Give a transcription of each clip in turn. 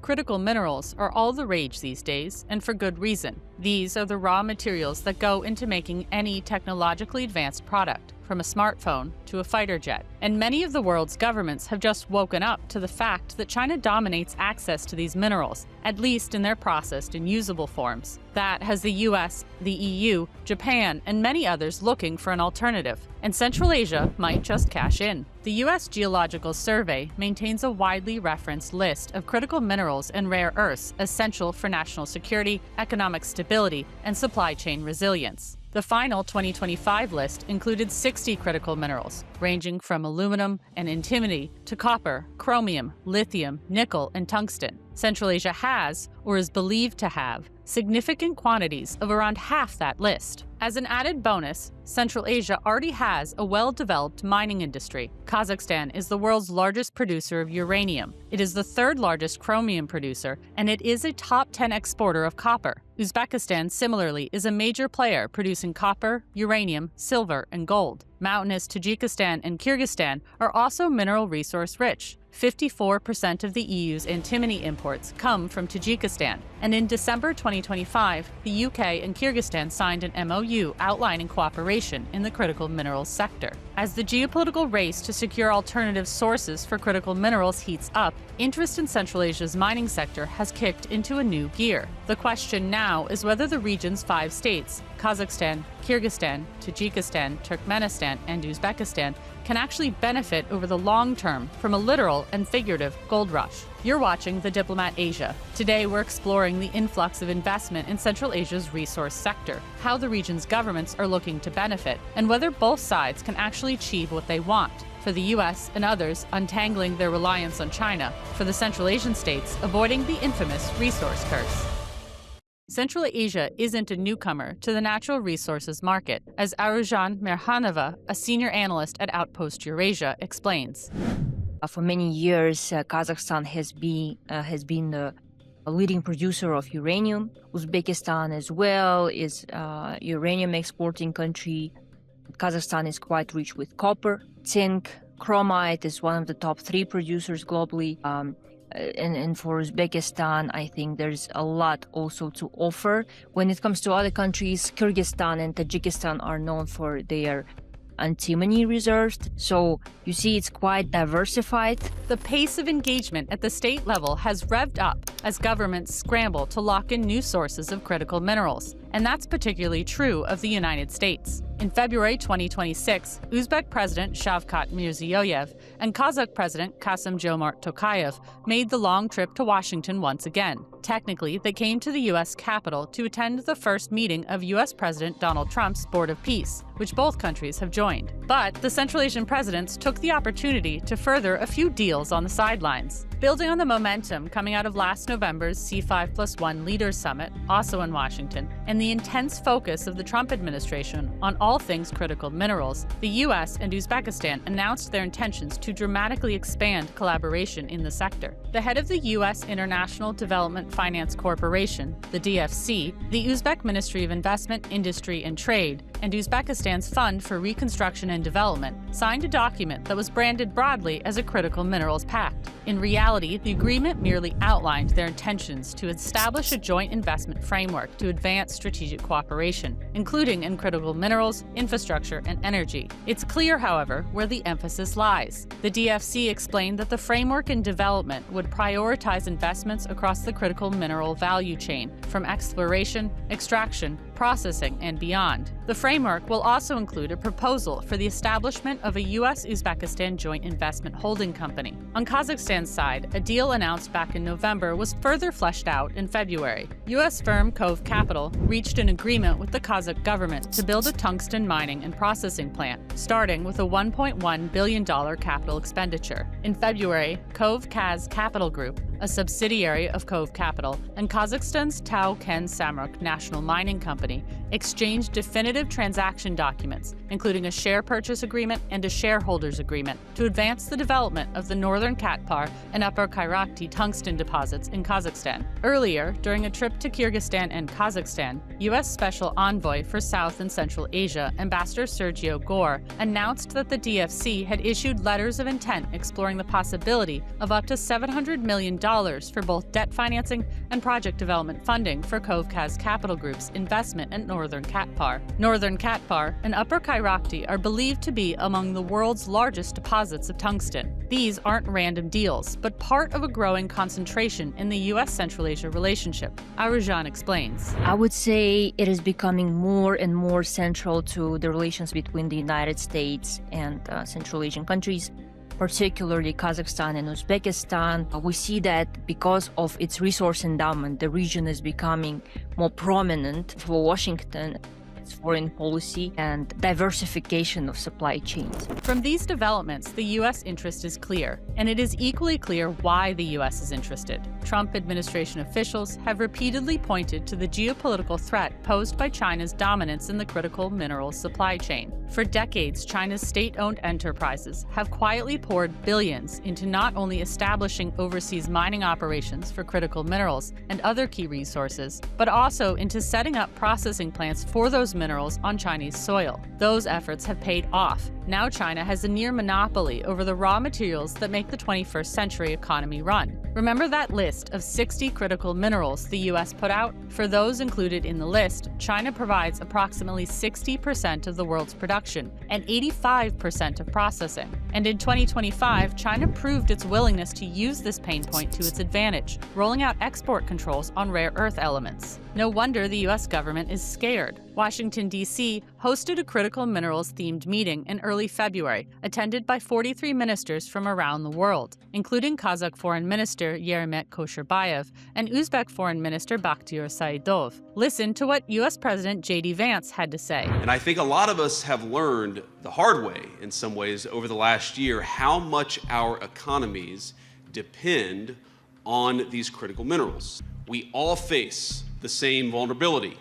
Critical minerals are all the rage these days, and for good reason. These are the raw materials that go into making any technologically advanced product, from a smartphone to a fighter jet. And many of the world's governments have just woken up to the fact that China dominates access to these minerals, at least in their processed and usable forms. That has the US, the EU, Japan, and many others looking for an alternative. And Central Asia might just cash in. The US Geological Survey maintains a widely referenced list of critical minerals and rare earths essential for national security, economic stability, and supply chain resilience. The final 2025 list included 60 critical minerals, ranging from aluminum and antimony to copper, chromium, lithium, nickel, and tungsten. Central Asia has, or is believed to have, significant quantities of around half that list. As an added bonus, Central Asia already has a well-developed mining industry. Kazakhstan is the world's largest producer of uranium. It is the third largest chromium producer, and it is a top 10 exporter of copper. Uzbekistan, similarly, is a major player producing copper, uranium, silver, and gold. Mountainous Tajikistan and Kyrgyzstan are also mineral resource rich. 54% of the EU's antimony imports come from Tajikistan, and in December 2025, the UK and Kyrgyzstan signed an MOU outlining cooperation in the critical minerals sector. As the geopolitical race to secure alternative sources for critical minerals heats up, interest in Central Asia's mining sector has kicked into a new gear. The question now is whether the region's 5 states, Kazakhstan, Kyrgyzstan, Tajikistan, Turkmenistan, and Uzbekistan, can actually benefit over the long term from a literal and figurative gold rush. You're watching The Diplomat Asia. Today we're exploring the influx of investment in Central Asia's resource sector, how the region's governments are looking to benefit, and whether both sides can actually achieve what they want. For the US and others, untangling their reliance on China. For the Central Asian states, avoiding the infamous resource curse. Central Asia isn't a newcomer to the natural resources market, as Arujan Merhanova, a senior analyst at Outpost Eurasia, explains. For many years, Kazakhstan has been a leading producer of uranium. Uzbekistan as well is a uranium exporting country. Kazakhstan is quite rich with copper, zinc, chromite is one of the top 3 producers globally. And for Uzbekistan, I think there's a lot also to offer. When it comes to other countries, Kyrgyzstan and Tajikistan are known for their antimony reserves. So you see, it's quite diversified. The pace of engagement at the state level has revved up as governments scramble to lock in new sources of critical minerals. And that's particularly true of the United States. In February 2026, Uzbek President Shavkat Mirziyoyev and Kazakh President Kassym-Jomart Tokayev made the long trip to Washington once again. Technically, they came to the U.S. Capitol to attend the first meeting of U.S. President Donald Trump's Board of Peace, which both countries have joined. But the Central Asian presidents took the opportunity to further a few deals on the sidelines. Building on the momentum coming out of last November's C5+1 Leaders Summit, also in Washington, and the intense focus of the Trump administration on all things critical minerals, the U.S. and Uzbekistan announced their intentions to dramatically expand collaboration in the sector. The head of the U.S. International Development Finance Corporation, the DFC, the Uzbek Ministry of Investment, Industry and Trade, and Uzbekistan's Fund for Reconstruction and Development signed a document that was branded broadly as a critical minerals pact. In reality, the agreement merely outlined their intentions to establish a joint investment framework to advance strategic cooperation, including in critical minerals, infrastructure, and energy. It's clear, however, where the emphasis lies. The DFC explained that the framework in development would prioritize investments across the critical mineral value chain, from exploration, extraction, processing, and beyond. The framework will also include a proposal for the establishment of a U.S.-Uzbekistan joint investment holding company. On Kazakhstan's side, a deal announced back in November was further fleshed out in February. U.S. firm Cove Capital reached an agreement with the Kazakh government to build a tungsten mining and processing plant, starting with a $1.1 billion capital expenditure. In February, Cove Kaz Capital Group, a subsidiary of Cove Capital, and Kazakhstan's Tau Ken Samruk National Mining Company exchanged definitive transaction documents, including a share purchase agreement and a shareholders agreement, to advance the development of the Northern Katpar and Upper Kairakti tungsten deposits in Kazakhstan. Earlier, during a trip to Kyrgyzstan and Kazakhstan, U.S. Special Envoy for South and Central Asia, Ambassador Sergio Gore, announced that the DFC had issued letters of intent exploring the possibility of up to $700 million for both debt financing and project development funding for Kavkaz Capital Group's investment in Northern Katpar. Northern Katpar and Upper Kyrgyzstan are believed to be among the world's largest deposits of tungsten. These aren't random deals, but part of a growing concentration in the U.S.-Central Asia relationship. Arajan explains. I would say it is becoming more and more central to the relations between the United States and Central Asian countries, particularly Kazakhstan and Uzbekistan. We see that because of its resource endowment, the region is becoming more prominent for Washington. Its foreign policy and diversification of supply chains. From these developments, the U.S. interest is clear, and it is equally clear why the U.S. is interested. Trump administration officials have repeatedly pointed to the geopolitical threat posed by China's dominance in the critical minerals supply chain. For decades, China's state-owned enterprises have quietly poured billions into not only establishing overseas mining operations for critical minerals and other key resources, but also into setting up processing plants for those minerals on Chinese soil. Those efforts have paid off. Now China has a near monopoly over the raw materials that make the 21st century economy run. Remember that list of 60 critical minerals the U.S. put out? For those included in the list, China provides approximately 60% of the world's production and 85% of processing. And in 2025, China proved its willingness to use this pain point to its advantage, rolling out export controls on rare earth elements. No wonder the U.S. government is scared. Washington, D.C. hosted a critical minerals-themed meeting in early February, attended by 43 ministers from around the world, including Kazakh Foreign Minister Yeremet Kosherbayev and Uzbek Foreign Minister Bakhtiyor Saidov. Listen to what U.S. President J.D. Vance had to say. And I think a lot of us have learned the hard way, in some ways, over the last year, how much our economies depend on these critical minerals. We all face the same vulnerability: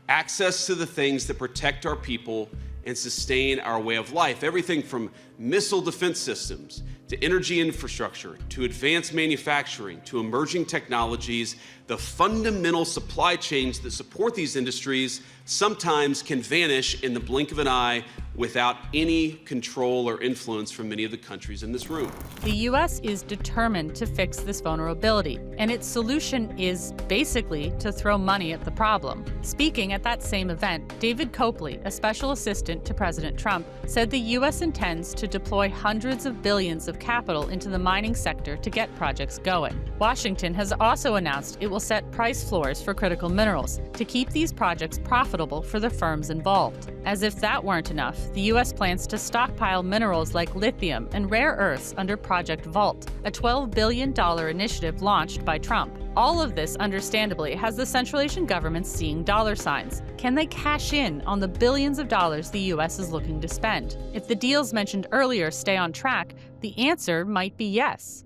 access to the things that protect our people and sustain our way of life. Everything from missile defense systems to energy infrastructure, to advanced manufacturing, to emerging technologies. The fundamental supply chains that support these industries sometimes can vanish in the blink of an eye without any control or influence from many of the countries in this room. The U.S. is determined to fix this vulnerability, and its solution is basically to throw money at the problem. Speaking at that same event, David Copley, a special assistant to President Trump, said the U.S. intends to deploy hundreds of billions of capital into the mining sector to get projects going. Washington has also announced it will set price floors for critical minerals to keep these projects profitable for the firms involved. As if that weren't enough, the U.S. plans to stockpile minerals like lithium and rare earths under Project Vault, a $12 billion initiative launched by Trump. All of this, understandably, has the Central Asian governments seeing dollar signs. Can they cash in on the billions of dollars the U.S. is looking to spend? If the deals mentioned earlier stay on track, the answer might be yes.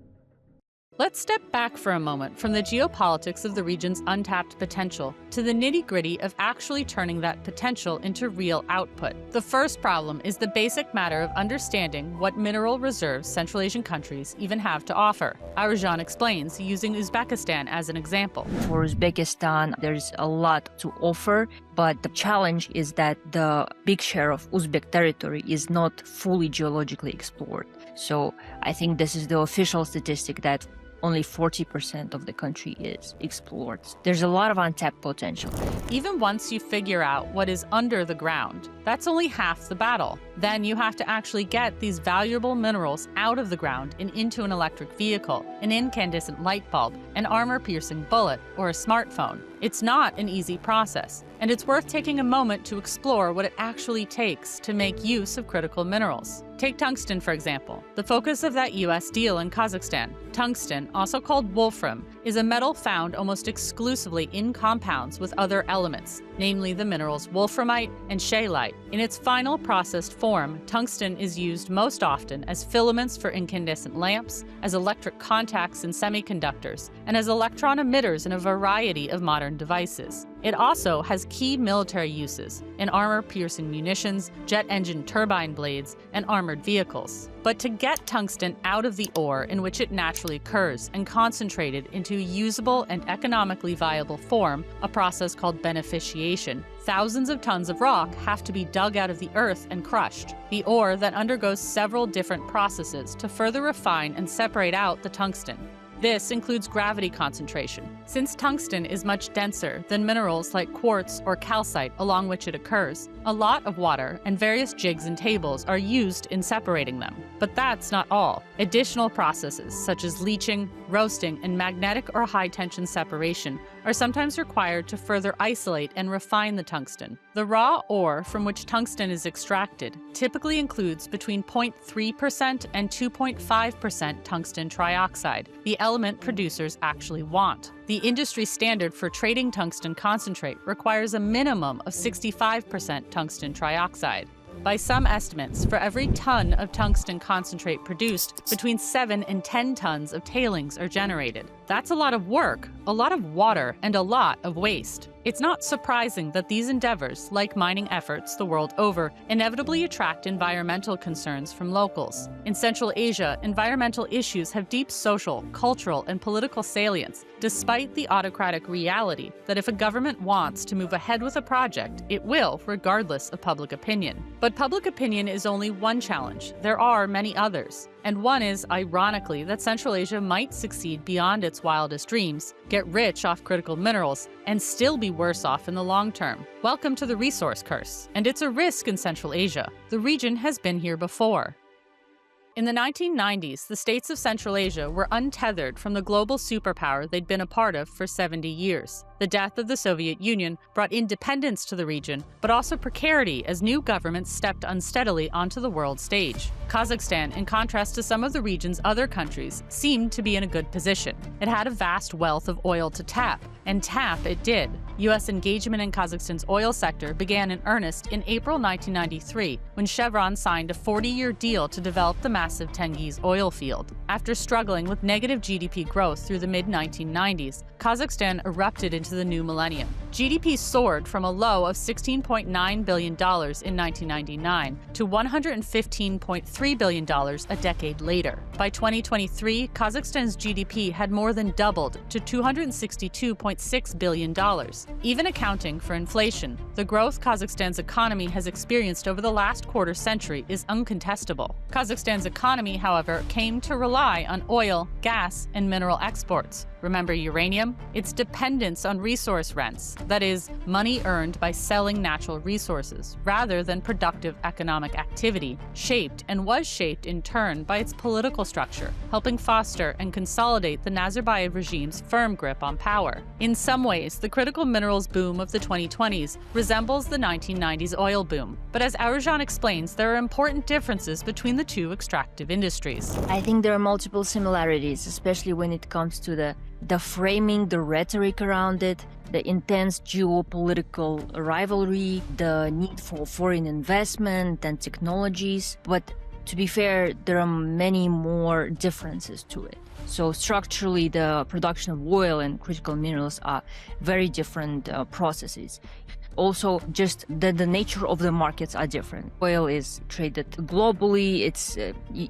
Let's step back for a moment from the geopolitics of the region's untapped potential to the nitty-gritty of actually turning that potential into real output. The first problem is the basic matter of understanding what mineral reserves Central Asian countries even have to offer. Arajan explains, using Uzbekistan as an example. For Uzbekistan, there's a lot to offer, but the challenge is that the big share of Uzbek territory is not fully geologically explored. So I think this is the official statistic that only 40% of the country is explored. There's a lot of untapped potential. Even once you figure out what is under the ground, that's only half the battle. Then you have to actually get these valuable minerals out of the ground and into an electric vehicle, an incandescent light bulb, an armor-piercing bullet, or a smartphone. It's not an easy process, and it's worth taking a moment to explore what it actually takes to make use of critical minerals. Take tungsten, for example, the focus of that U.S. deal in Kazakhstan. Tungsten, also called wolfram, is a metal found almost exclusively in compounds with other elements, namely the minerals wolframite and scheelite. In its final processed form, tungsten is used most often as filaments for incandescent lamps, as electric contacts in semiconductors, and as electron emitters in a variety of modern devices. It also has key military uses in armor-piercing munitions, jet engine turbine blades, and armored vehicles. But to get tungsten out of the ore in which it naturally occurs and concentrated into a usable and economically viable form, a process called beneficiation, thousands of tons of rock have to be dug out of the earth and crushed. The ore then undergoes several different processes to further refine and separate out the tungsten. This includes gravity concentration. Since tungsten is much denser than minerals like quartz or calcite along which it occurs, a lot of water and various jigs and tables are used in separating them. But that's not all. Additional processes such as leaching, roasting, and magnetic or high-tension separation are sometimes required to further isolate and refine the tungsten. The raw ore from which tungsten is extracted typically includes between 0.3% and 2.5% tungsten trioxide, the element producers actually want. The industry standard for trading tungsten concentrate requires a minimum of 65% tungsten trioxide. By some estimates, for every ton of tungsten concentrate produced, between 7 and 10 tons of tailings are generated. That's a lot of work, a lot of water, and a lot of waste. It's not surprising that these endeavors, like mining efforts the world over, inevitably attract environmental concerns from locals. In Central Asia, environmental issues have deep social, cultural, and political salience, despite the autocratic reality that if a government wants to move ahead with a project, it will, regardless of public opinion. But public opinion is only one challenge. There are many others. And one is, ironically, that Central Asia might succeed beyond its wildest dreams, get rich off critical minerals, and still be worse off in the long term. Welcome to the resource curse. And it's a risk in Central Asia. The region has been here before. In the 1990s, the states of Central Asia were untethered from the global superpower they'd been a part of for 70 years. The death of the Soviet Union brought independence to the region, but also precarity as new governments stepped unsteadily onto the world stage. Kazakhstan, in contrast to some of the region's other countries, seemed to be in a good position. It had a vast wealth of oil to tap, and tap it did. U.S. engagement in Kazakhstan's oil sector began in earnest in April 1993, when Chevron signed a 40-year deal to develop the massive Tengiz oil field. After struggling with negative GDP growth through the mid-1990s, Kazakhstan erupted into the new millennium. GDP soared from a low of $16.9 billion in 1999 to $115.3 billion a decade later. By 2023, Kazakhstan's GDP had more than doubled to $262.6 billion. Even accounting for inflation, the growth Kazakhstan's economy has experienced over the last quarter century is uncontestable. Kazakhstan's economy, however, came to rely on oil, gas, and mineral exports. Remember uranium? Its dependence on resource rents, that is, money earned by selling natural resources, rather than productive economic activity, shaped and was shaped in turn by its political structure, helping foster and consolidate the Nazarbayev regime's firm grip on power. In some ways, the critical minerals boom of the 2020s resembles the 1990s oil boom. But as Aruzhan explains, there are important differences between the two extractive industries. I think there are multiple similarities, especially when it comes to the framing, the rhetoric around it, the intense geopolitical rivalry, the need for foreign investment and technologies. But to be fair, there are many more differences to it. So structurally, the production of oil and critical minerals are very different processes. Also, just the nature of the markets are different. Oil is traded globally,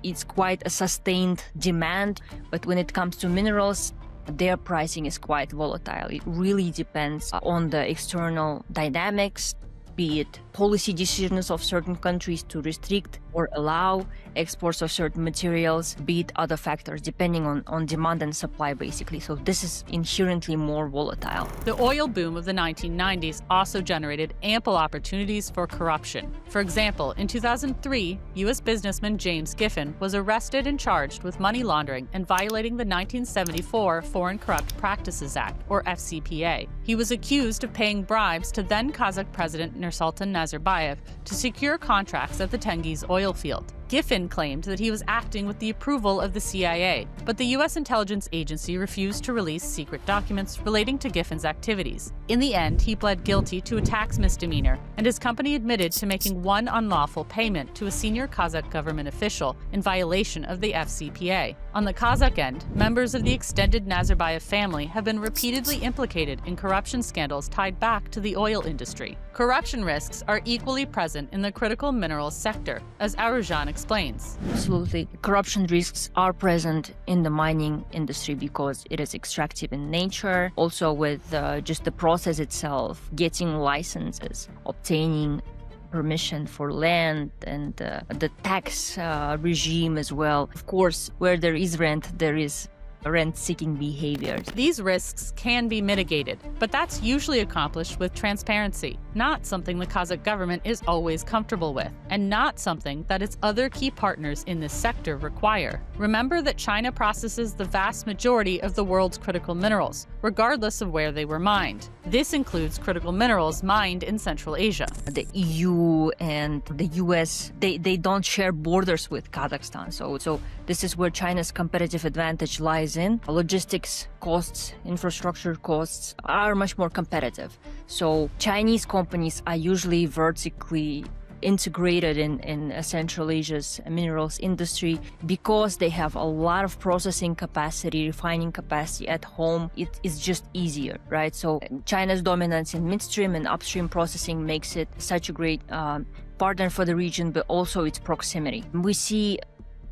it's quite a sustained demand, but when it comes to minerals, their pricing is quite volatile. It really depends on the external dynamics, be it policy decisions of certain countries to restrict or allow exports of certain materials, be it other factors, depending on demand and supply, basically. So this is inherently more volatile. The oil boom of the 1990s also generated ample opportunities for corruption. For example, in 2003, U.S. businessman James Giffen was arrested and charged with money laundering and violating the 1974 Foreign Corrupt Practices Act, or FCPA. He was accused of paying bribes to then Kazakh President Nursultan Nazarbayev to secure contracts at the Tengiz oil field. Giffen claimed that he was acting with the approval of the CIA, but the U.S. intelligence agency refused to release secret documents relating to Giffen's activities. In the end, he pled guilty to a tax misdemeanor, and his company admitted to making one unlawful payment to a senior Kazakh government official in violation of the FCPA. On the Kazakh end, members of the extended Nazarbayev family have been repeatedly implicated in corruption scandals tied back to the oil industry. Corruption risks are equally present in the critical minerals sector, as Aruzhan explains. Absolutely. Corruption risks are present in the mining industry because it is extractive in nature. Also with just the process itself, getting licenses, obtaining permission for land, and the tax regime as well. Of course, where there is rent, there is rent-seeking behaviors. These risks can be mitigated, but that's usually accomplished with transparency, not something the Kazakh government is always comfortable with, and not something that its other key partners in this sector require. Remember that China processes the vast majority of the world's critical minerals, regardless of where they were mined. This includes critical minerals mined in Central Asia. The EU and the US, they don't share borders with Kazakhstan, so this is where China's competitive advantage lies in. Logistics costs, infrastructure costs are much more competitive. So Chinese companies are usually vertically integrated in Central Asia's minerals industry because they have a lot of processing capacity, refining capacity at home. It is just easier, right? So China's dominance in midstream and upstream processing makes it such a great partner for the region, but also its proximity. We see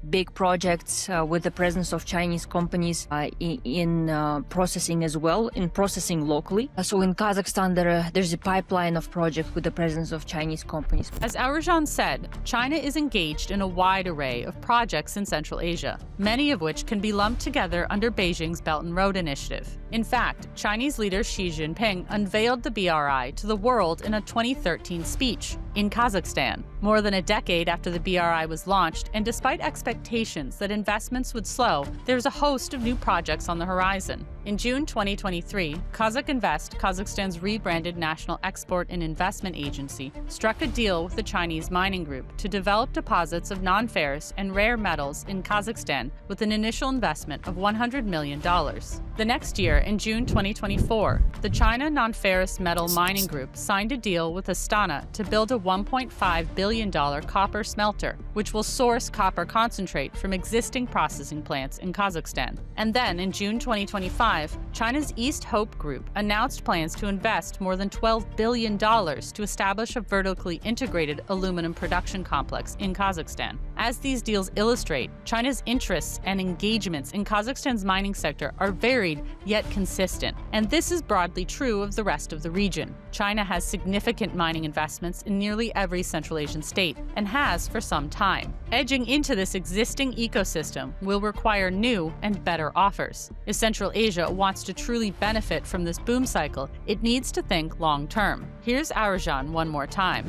big projects with the presence of Chinese companies in processing as well, in processing locally. So in Kazakhstan, there's a pipeline of projects with the presence of Chinese companies. As Aurjan said, China is engaged in a wide array of projects in Central Asia, many of which can be lumped together under Beijing's Belt and Road Initiative. In fact, Chinese leader Xi Jinping unveiled the BRI to the world in a 2013 speech in Kazakhstan, more than a decade after the BRI was launched, and despite expectations that investments would slow, there's a host of new projects on the horizon. In June 2023, Kazakh Invest, Kazakhstan's rebranded national export and investment agency, struck a deal with the Chinese mining group to develop deposits of non-ferrous and rare metals in Kazakhstan with an initial investment of $100 million. The next year, in June 2024, the China Non-Ferrous Metal Mining Group signed a deal with Astana to build a $1.5 billion copper smelter, which will source copper concentrate from existing processing plants in Kazakhstan. And then, in June 2025, China's East Hope Group announced plans to invest more than $12 billion to establish a vertically integrated aluminum production complex in Kazakhstan. As these deals illustrate, China's interests and engagements in Kazakhstan's mining sector are varied yet consistent, and this is broadly true of the rest of the region. China has significant mining investments in nearly every Central Asian state, and has for some time. Edging into this existing ecosystem will require new and better offers. If Central Asia wants to truly benefit from this boom cycle, it needs to think long-term. Here's Aurjan one more time.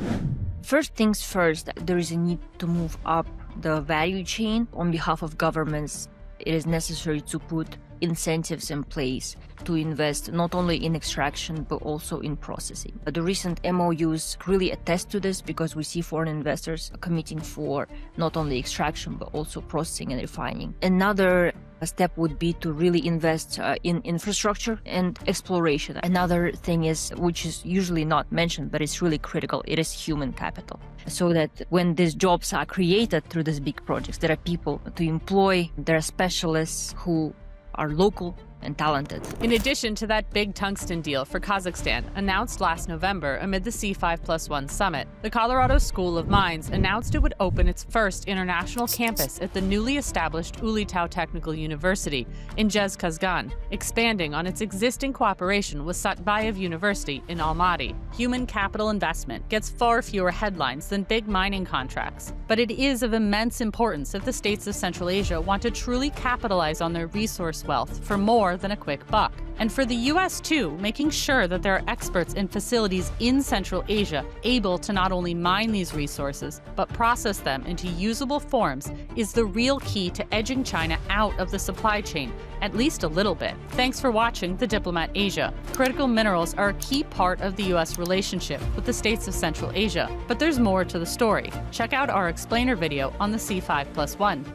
First things first, there is a need to move up the value chain. On behalf of governments, it is necessary to put incentives in place to invest not only in extraction but also in processing. The recent MOUs really attest to this because we see foreign investors committing for not only extraction but also processing and refining. Another step would be to really invest in infrastructure and exploration. Another thing is, which is usually not mentioned but it's really critical, it is human capital. So that when these jobs are created through these big projects, there are people to employ, there are specialists who are local and talented. In addition to that big tungsten deal for Kazakhstan announced last November amid the C5+1 summit, the Colorado School of Mines announced it would open its first international campus at the newly established Ulitau Technical University in Zhezkazgan, expanding on its existing cooperation with Satbayev University in Almaty. Human capital investment gets far fewer headlines than big mining contracts, but it is of immense importance if the states of Central Asia want to truly capitalize on their resource wealth for more than a quick buck. And for the US too, making sure that there are experts and facilities in Central Asia able to not only mine these resources, but process them into usable forms is the real key to edging China out of the supply chain, at least a little bit. Thanks for watching The Diplomat Asia. Critical minerals are a key part of the US relationship with the states of Central Asia, but there's more to the story. Check out our explainer video on the C5+1.